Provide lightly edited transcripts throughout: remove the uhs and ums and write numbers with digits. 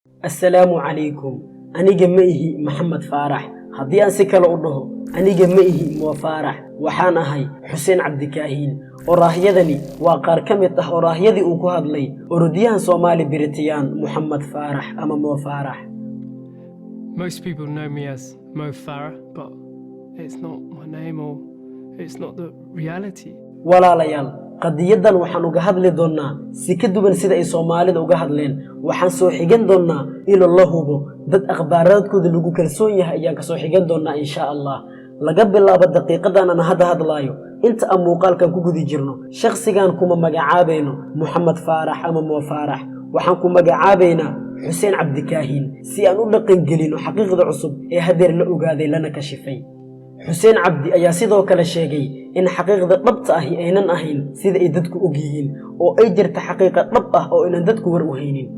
السلام عليكم. أنا جمعه محمد فارح. هدي أن سكال أرده. أنا جمعه مو فارح. وحانا هاي حسين عبد كاهين. وراهيدني وقار كميته وراهيدي أوكوهد لي. ورديان صومالي بريتيان محمد فارح أما مو فارح. Most people know me as Mo Farah, but it's not my name or it's not the reality. ولا ليال. قضية وحن وجهد لدونا سكدوا من سيد الصومالي وجهد لين وحن صوحيجن دونا إلى الله بو ضد أخبارات كود اللي جو كرسوني هيا كصوحيجن دونا إن شاء الله لقبل الله بالدقيقة أنا هذا لايو أنت أم قال كان كوجو دي جرنو شخص كان كوما مجعابينه محمد فارح أما مو فارح وحن كوما مجعابينا حسين عبد كاهين سيانو لقين جلينو حقيقة عصب هدير لأوجادي لنا كشفي حسين عبدي ayaa sidoo kale sheegay in xaqiiqda dhabta ah aynan ahayn sida ay dadku ogyihiin oo ay jirta xaqiiqad dhab ah oo inaan dadku war u haynin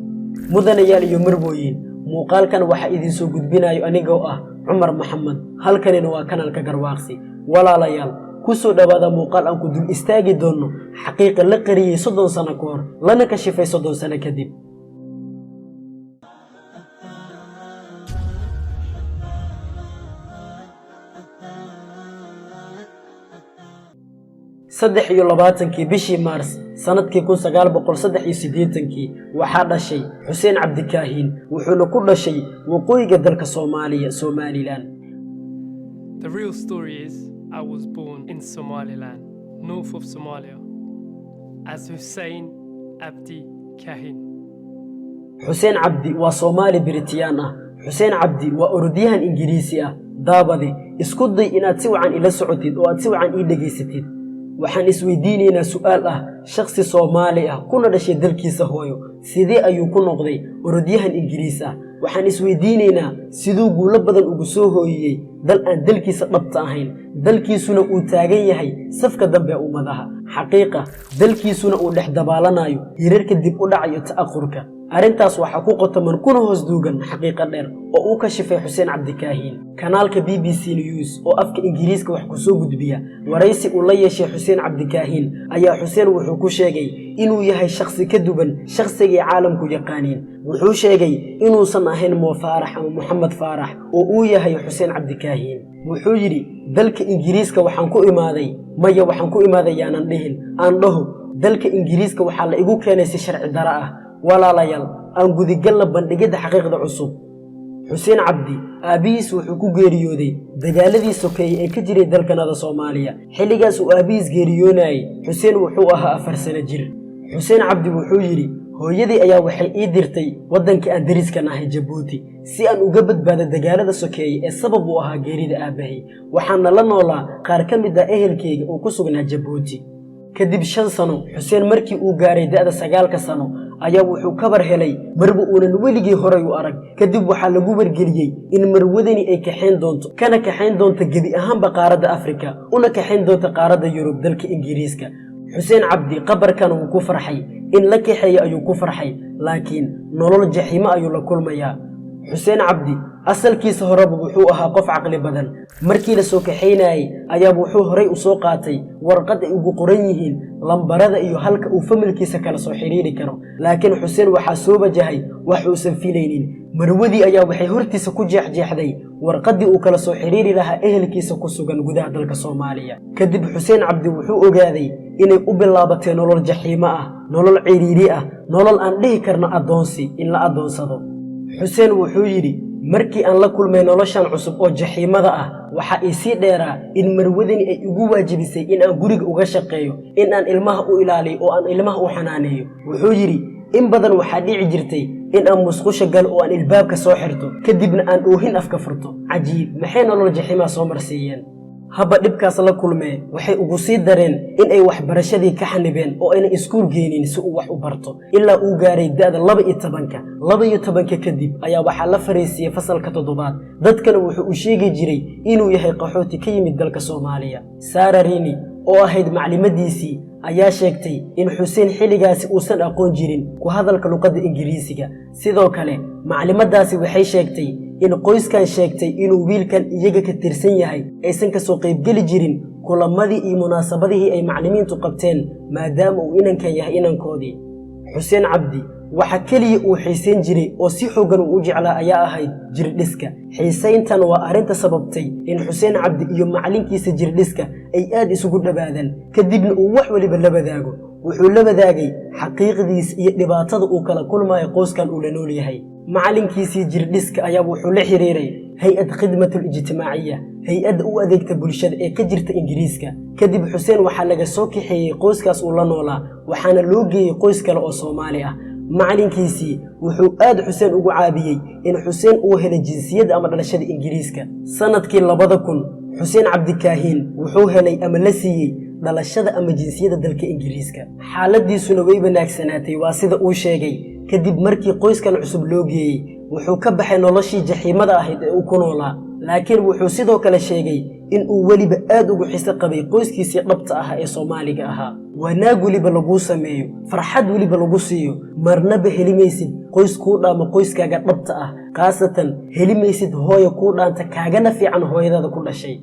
mudanayaal iyo marbooyin muuqaalkan waxa idin soo gudbinayo anigoo ah Umar Maxamed halkanina waa kanalka Garwaaqsi walaalayaal ku soo dhawaada muuqaal aan ku dul istaagi doono xaqiiqo la qariyay 30 sano ka hor lana ka shifay 30 sano kadib صدح يولباتنكي بشي مارس سندكي كون سقال بقول صدح يسديتنكي وحادا شي حسين عبد كاهين وحولو كل شي وقوي قدرك Somali land. The real story is I was born in Somaliland, north of Somalia, as Hussein Abdi Kahin. حسين عبدي وصومالي بريتيانا حسين عبدي وأرديها إنجليزية دابدي اسكدي إن أتسوى عن إلى سعوديد وأتسوى عن إيدا جيستيد waxaan isweydiinaynaa su'aal ah shakhsi Soomaali ah kuna dhashay dalkiisa hooyo sidee ayuu ku noqday orodyahan Ingiriis ah waxaan isweydiinaynaa sidoo guulo badan ugu soo hooyay dal aan dalkiisa dhabta ahayn dalkiisuna uu taagan yahay safka dambe ummadaha xaqiiqa dalkiisuna uu dhex dabaalanayo hirarka dib u dhacayo ta'aqurka arintaas waxa ku qotoman kuna hoos duugan xaqiiqa dheer oo uu ka shifay Hussein Abdi Kahin kanaalka BBC News oo afka Ingiriiska wax ku soo gudbiya waraysi uu la yeeshay Hussein Abdi Kahin ayaa Hussein wuxuu ku sheegay inuu yahay shakhsi ka duwan shakhsiga caalamku yaqaaniin wuxuu sheegay inuu san ahayn Mo Farah ama Muhammad Farah oo uu yahay Hussein Abdi Kahin wuxuu yiri dalka Ingiriiska waxaan ku imaaday maya waxaan ku imaaday yaanan dhihin aan dhaho dalka Ingiriiska waxa la igu keenay si sharci dara ah ولا ليال أن جودي قلب بندقيد حقيقة عصب حسين عبدي أبيس وحكو جيريودي دجالدي سكي كجري دل كندا صوماليا حلقاس وأبيس جيريوناي حسين وحوها أفرسنا جير حسين عبدي وحوجري هو يدي أيا وحي إيدرتي ودن كأندريس كناهي جبوتي سي أن أجبد بعد دجالد سكي السبب وها جريد أبهي وحنا لنا ولا قاركم دا أهل كي وكسونا جبوتي كدب 5 سنة حسين مركي وجاري دا 9 سنة ayaa wuxuu kabar helay marba uunan weligii horay u arag kadib waxa lagu wargeliyay in marwadani ay kaxeen doonto kana kaxeen doonto gadi ahaanba qaaradda Afrika una kaxeen doonto qaaradda Yurub dalka Ingiriiska Hussein Abdi qabarkan uu ku farxay in la kaxeeyo ayuu ku farxay laakiin nolol jaxiimo ayuu la kulmayaa Hussein Abdi asalkiisa horeba wuxuu ahaa qof aqli badan markii la soo kaxeynay ayaa wuxuu horay u soo qaatay warqad ay ugu qoran yihiin lambarada iyo halka uu familkiisa kala soo xiriiri karo laakiin Hussein waxa soo wajahay wax uu san filaynin marwadii ayaa waxay hortiisa ku jeexjeexday warqadii uu kala soo xiriiri lahaa ehelkiisa ku sugan gudaha dalka Soomaaliya kadib Hussein Abdi wuxuu ogaaday inay u bilaabatay nolol jaxiimo ah nolol ciriiri ah nolol aan dhihi karno adoonsi in la adoonsado Hussein wuxuu yiri markii aan la kulmay noloshan cusub oo jaxiimada ah waxa ay si dheeraa in marwadani ay ugu waajibisay in aan guriga uga shaqeeyo in aan ilmaha u ilaaliyo oo aan ilmaha u xanaaneeyo wuxuu yiri in badan waxa dhici jirtay in aan musqusha gal oo aan ilbaabka soo xirto kadibna aan oohin afka furto cajiib maxay nolol jaxiima soo marsiiyeen haba dhibkaas la kulmay waxay ugu sii dareen in ay waxbarashadii ka xanibeen oo ayna iskuul geenin si uu wax u barto ilaa uu gaaray da'da 12 kadib ayaa waxa la fariisiyay fasalka 7 dadkana wuxuu u sheegi jiray inuu yahay qaxooti ka yimid dalka Soomaaliya Sara Rini oo ahayd maclimadiisii ayaa sheegtay in Hussein xiligaasi uusan aqoon jirin ku hadalka luqadda Ingiriisiga sidoo kale maclimadaasi waxay sheegtay in qoyskan sheegtay inuu wiilkan iyaga ka tirsan yahay aysan ka soo qayb gali jirin kulamadii iyo munaasabadihii ay macallimiintu qabteen maadaama uu inankan yahay inankoodii Hussein Abdi waxa kaliya uu xiisayn jiray oo si xooggan u jeclaa ayaa ahayd jirdhiska. xiisayntan waa arrinta sababtay in Xuseen Cabdi iyo macalinkiisa jirdhiska ay aad isugu dhawaadaan, kadibna uu wax waliba la wadaago. wuxuu la wadaagay xaqiiqdiisa iyo dhibaatada uu kala kulmayo qoyskan uu la nool yahay. macalinkiisii jirdhiska ayaa wuxuu la xiriiray hay-ad khidmatul ijtimaaciya, hay-adda u adeegta bulshada ee ka jirta Ingiriiska. kadib Xuseen waxaa laga soo kaxeeyey qoyskaas uu la noolaa, waxaana loo geeyey qoys kale oo Soomaali ah. macalinkiisii wuxuu aad Xuseen ugu caabiyey in Xuseen uu helay jinsiyadda ama dhalashada Ingiriiska. sanadkii 2000 Xuseen Cabdi Kaahin wuxuu helay ama la siiyey dhalashada ama jinsiyadda dalka Ingiriiska. xaaladiisuna way wanaagsanaatay waa sida uu sheegay. kadib markii qoyskan cusub loo geeyey wuxuu ka baxay noloshii jaxiimada ahayd ee uu ku noolaa, laakiin wuxuu sidoo kale sheegay in uu weliba aad ugu xiso qabay qoyskiisii dhabta ah ee Soomaaliga ahaa. wanaag weliba lagu sameeyo, farxad weliba lagu siiyo, marnaba helimaysid qoys kuu dhaama qoyskaaga dhabta ah, khaasatan helimaysid hooyo kuu dhaanta kaagana fiican hooyadaada ku dhashay.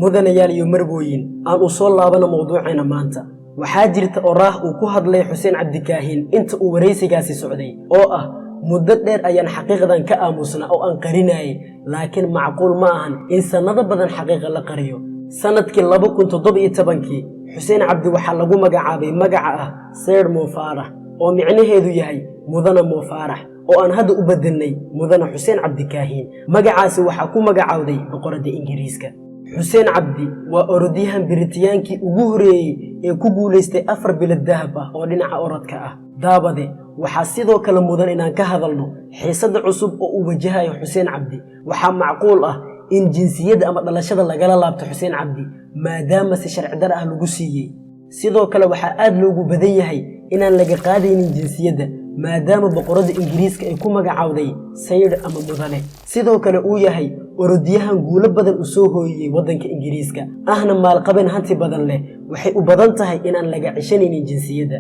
mudanayaal iyo marwooyin, aan u soo laabana mawduuceena maanta. waxaa jirta oraah uu ku hadlay Xuseen Cabdi Kaahin inta uu wareysigaasi socday oo ah muddo dheer ayaan xaqiiqadan ka aamusnaa oo aan qarinayay, laakiin macquul ma ahan in sanado badan xaqiiqa la qariyo. sanadkii 2017 Xuseen Cabdi waxaa lagu magacaabay magaca ah Sir Mo Farah oo micnaheedu yahay mudana Mo Farah, oo aan hadda u bedelnay mudana Xuseen Cabdi Kaahin. magacaasi waxaa ku magacaawday boqoradda Ingiriiska. Xuseen Cabdi waa orodyahan Britiyaankii ugu horeeyay ee ku guuleystay 4 bilad dahab ah oo dhinaca orodka ah. daabade waxaa sidoo kale mudan inaan ka hadalno xiisada cusub oo uu wajahayo Xuseen Cabdi. waxaa macquul ah in jinsiyadda ama dhalashada lagala laabto Xuseen Cabdi maadaama si sharci darro ah lagu siiyey. sidoo kale waxaa aad loogu badan yahay inaan laga qaadaynin jinsiyadda maadaama boqoradda Ingiriiska ay ku magacaawday Sayid ama mudane. sidoo kale uu yahay orodyahan guulo badan u soo hooyay waddanka Ingiriiska, ahna maalqabeen hanti badan leh. waxay u badan tahay inaan laga cishanaynin jinsiyadda.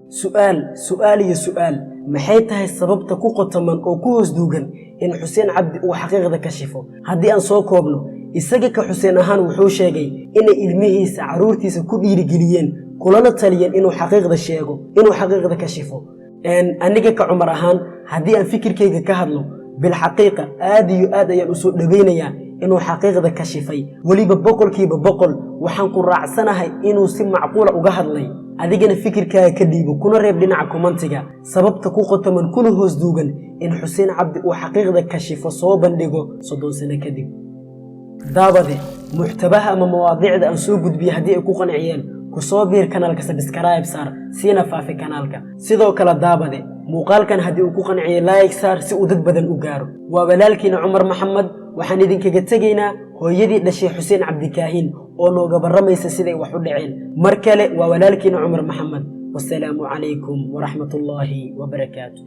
su'aal maxay tahay sababta ku qotaman oo ku hoos duugan in Xuseen Cabdi uu xaqiiqda ka shifo? haddii aan soo koobno, isaga ka Xuseen ahaan wuxuu sheegay inay ilmihiisa caruurtiisa ku dhiirigeliyeen kulana taliyeen inuu xaqiiqda sheego, inuu xaqiiqda ka shifo. aniga ka Cumar ahaan haddii aan fikirkayga ka hadlo, bilxaqiiqa aad iyo aad ayaan u soo dhaweynayaa inuu xaqiiqda ka shifay, weliba 100% waxaan ku raacsanahay inuu si macquula uga hadlay. adigana fikirkaaga ka dhiibo kuna reeb dhinaca commentiga sababta ku qotaman kuna hoos duugan in Xuseen Cabdi uu xaqiiqda ka shifo soo bandhigo 30 sano kadib. daabade muxtabaha ama mawaadiicda aan soo gudbiyay haddii ay ku qanciyeen, ku soo biir kanaalka, subscribe saar, siina faafi kanaalka. sidoo kale daabade muuqaalkan haddii uu ku qanciyay like saar si uu dad badan u gaaro. waa walaalkiina Cumar Maxamed, waxaan idinkaga tegaynaa hooyadii dhashay Xuseen Cabdi Kaahin oo nooga baramaysa siday wax u dhaceen. mar kale waa walaalkiina Cumar Maxamed. wassalaamu calaykum waraxmatullaahi wabarakaatu.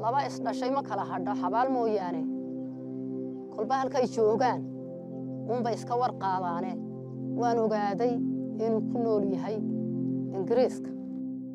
laba isdhashay ma kala hadho xabaal mooyaane, kolba halkay joogaan unbay iska warqaadaane. waan ogaaday inuu ku nool yahay Ingiriiska.